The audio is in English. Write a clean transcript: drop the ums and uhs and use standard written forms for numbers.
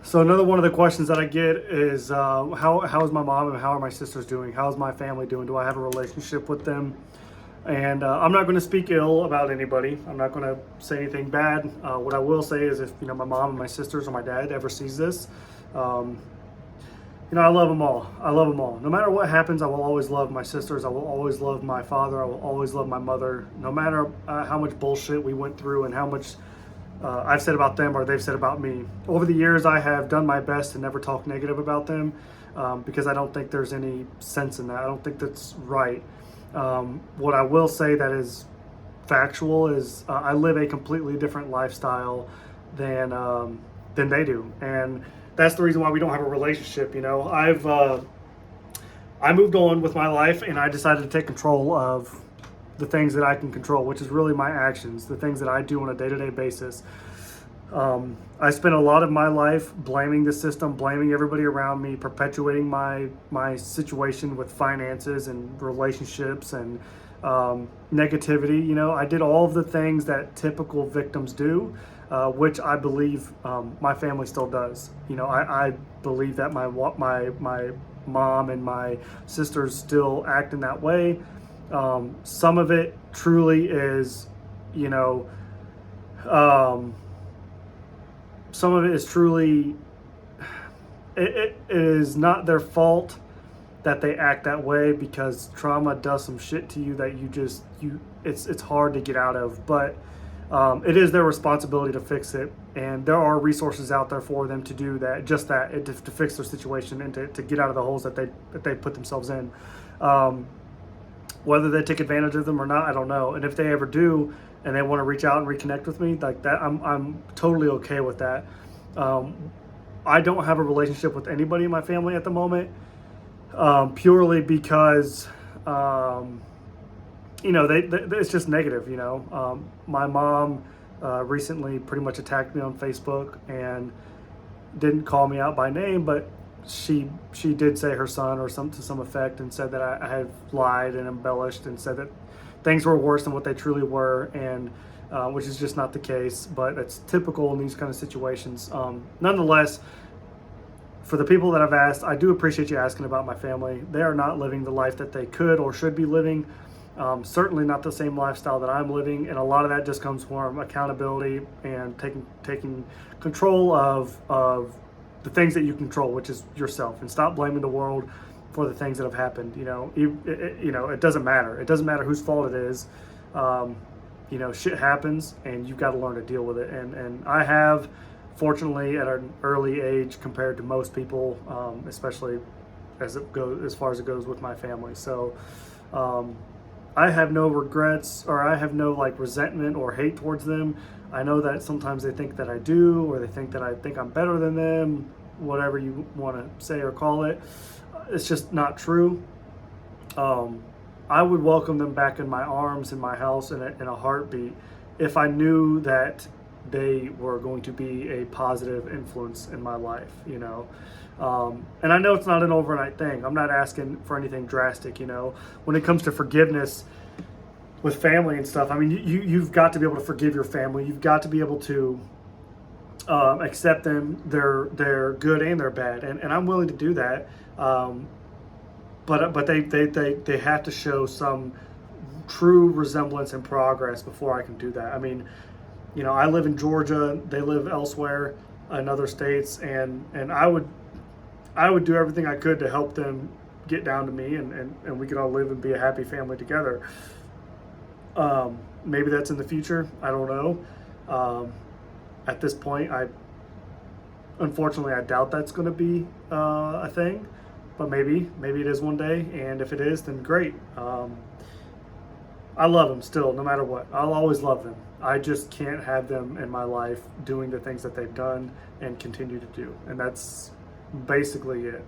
So another one of the questions that I get is how is my mom and how are my sisters doing? How is my family doing? Do I have a relationship with them? And I'm not going to speak ill about anybody. I'm not going to say anything bad. What I will say is if my mom and my sisters or my dad ever sees this, um, I love them all. I love them all. No matter what happens, I will always love my sisters. I will always love my father. I will always love my mother. No matter how much bullshit we went through and how much I've said about them or they've said about me. Over the years, I have done my best to never talk negative about them because I don't think there's any sense in that. I don't think that's right. What I will say that is factual is I live a completely different lifestyle than they do, and that's the reason why we don't have a relationship. I moved on with my life, and I decided to take control of the things that I can control, which is really my actions, the things that I do on a day-to-day basis. I spent a lot of my life blaming the system, blaming everybody around me, perpetuating my situation with finances and relationships and negativity. I did all of the things that typical victims do, which I believe my family still does. I believe that my mom and my sisters still act in that way. Some of it truly is, some of it is truly, it is not their fault that they act that way because trauma does some shit to you that it's hard to get out of, but it is their responsibility to fix it, and there are resources out there for them to do that, to fix their situation and to get out of the holes that they put themselves in. Whether they take advantage of them or not, I don't know. And if they ever do, and they want to reach out and reconnect with me, like that, I'm totally okay with that. I don't have a relationship with anybody in my family at the moment, purely because, it's just negative. My mom recently pretty much attacked me on Facebook and didn't call me out by name, but she did say her son or to some effect, and said that I had lied and embellished and said that things were worse than what they truly were, and which is just not the case, but it's typical in these kind of situations. Nonetheless, for the people that I've asked, I do appreciate you asking about my family. They are not living the life that they could or should be living. Certainly not the same lifestyle that I'm living, and a lot of that just comes from accountability and taking control of the things that you control, which is yourself, and stop blaming the world for the things that have happened. It doesn't matter. It doesn't matter whose fault it is. Shit happens, and you've got to learn to deal with it. And I have, fortunately, at an early age compared to most people, especially as far as it goes with my family. So I have no regrets, or I have no resentment or hate towards them. I know that sometimes they think that I do, or they think that I think I'm better than them, whatever you want to say or call it. It's just not true. I would welcome them back in my arms, in my house, in a heartbeat, if I knew that they were going to be a positive influence in my life, And I know it's not an overnight thing. I'm not asking for anything drastic, When it comes to forgiveness with family and stuff, I mean, you've got to be able to forgive your family. You've got to be able to accept them, their good and their bad, and I'm willing to do that. But they have to show some true resemblance and progress before I can do that. I mean, I live in Georgia. They live elsewhere in other states, and I would do everything I could to help them get down to me, and we could all live and be a happy family together. Maybe that's in the future. I don't know. At this point, unfortunately, I doubt that's going to be a thing, but maybe it is one day. And if it is, then great. I love them still, no matter what. I'll always love them. I just can't have them in my life doing the things that they've done and continue to do. And that's basically it.